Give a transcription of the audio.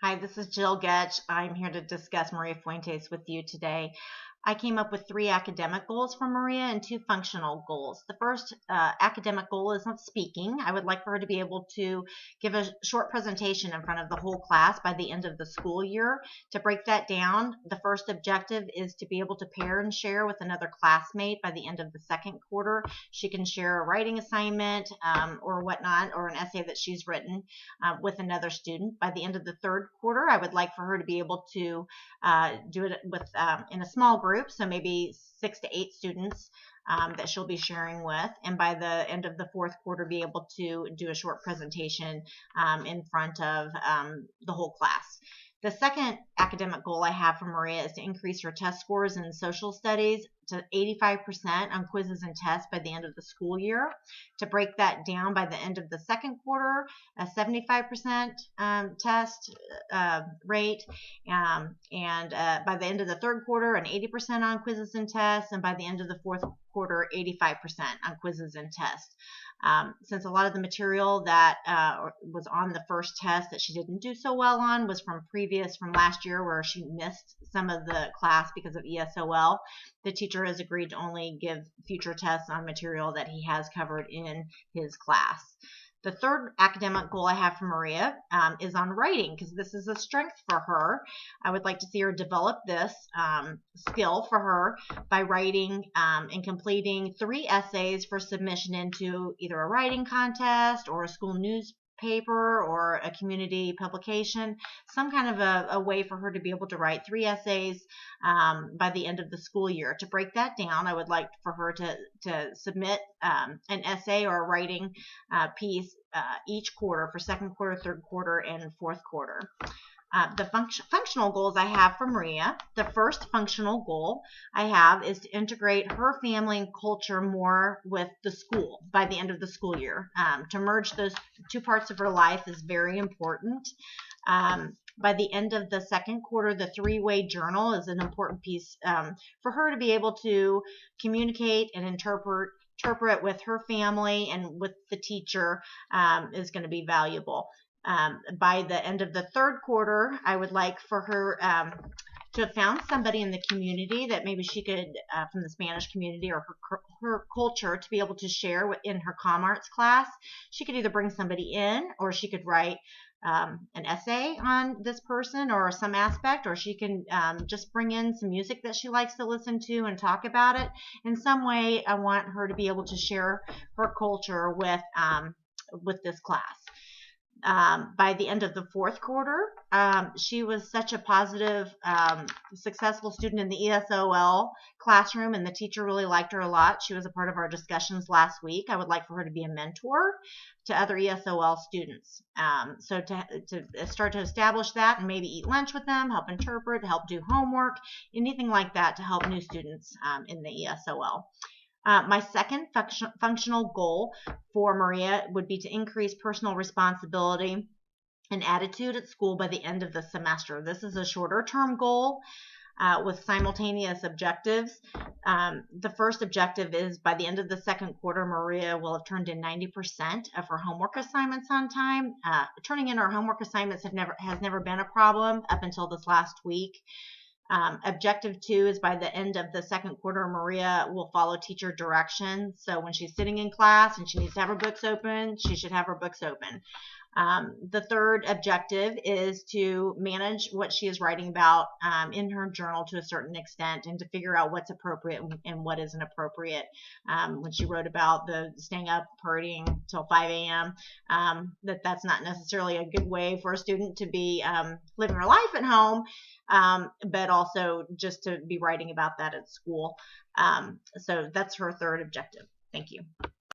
Hi, this is Jill Goetsch. I'm here to discuss Maria Fuentes with you today. I came up with 3 academic goals for Maria and 2 functional goals. The first academic goal is not speaking. I would like for her to be able to give a short presentation in front of the whole class by the end of the school year. To break that down, the first objective is to be able to pair and share with another classmate by the end of the second quarter. She can share a writing assignment or whatnot, or an essay that she's written with another student. By the end of the third quarter, I would like for her to be able to do it with in a small group, so maybe 6 to 8 students that she'll be sharing with, and by the end of the fourth quarter be able to do a short presentation in front of the whole class. The second academic goal I have for Maria is to increase her test scores in social studies to 85% on quizzes and tests by the end of the school year. To break that down, by the end of the second quarter, a 75% test rate, and by the end of the third quarter, an 80% on quizzes and tests, and by the end of the fourth quarter, 85% on quizzes and tests. Since a lot of the material that was on the first test that she didn't do so well on was from last year, where she missed some of the class because of ESOL, the teacher has agreed to only give future tests on material that he has covered in his class. The third academic goal I have for Maria is on writing, because this is a strength for her. I would like to see her develop this skill for her by writing and completing 3 essays for submission into either a writing contest or a school newspaper or a community publication, some kind of a way for her to be able to write 3 essays by the end of the school year. To break that down, I would like for her to submit an essay or a writing piece each quarter for second quarter, third quarter, and fourth quarter. The functional goals I have for Maria, the first functional goal I have is to integrate her family and culture more with the school by the end of the school year. To merge those 2 parts of her life is very important. By the end of the second quarter, the 3-way journal is an important piece for her to be able to communicate and interpret with her family and with the teacher is going to be valuable. By the end of the third quarter, I would like for her to have found somebody in the community that maybe she could, from the Spanish community or her culture, to be able to share in her comm arts class. She could either bring somebody in, or she could write an essay on this person or some aspect, or she can just bring in some music that she likes to listen to and talk about it. In some way, I want her to be able to share her culture with this class. By the end of the fourth quarter, she was such a positive, successful student in the ESOL classroom, and the teacher really liked her a lot. She was a part of our discussions last week. I would like for her to be a mentor to other ESOL students. So to start to establish that, and maybe eat lunch with them, help interpret, help do homework, anything like that to help new students in the ESOL. My second functional goal for Maria would be to increase personal responsibility and attitude at school by the end of the semester. This is a shorter term goal with simultaneous objectives. The first objective is by the end of the second quarter, Maria will have turned in 90% of her homework assignments on time. Turning in her homework assignments has never been a problem up until this last week. Objective 2 is by the end of the second quarter, Maria will follow teacher directions. So when she's sitting in class and she needs to have her books open, she should have her books open. The third objective is to manage what she is writing about in her journal to a certain extent, and to figure out what's appropriate and what isn't appropriate. When she wrote about the staying up partying till 5 a.m., that's not necessarily a good way for a student to be living her life at home, but also just to be writing about that at school. So that's her third objective. Thank you.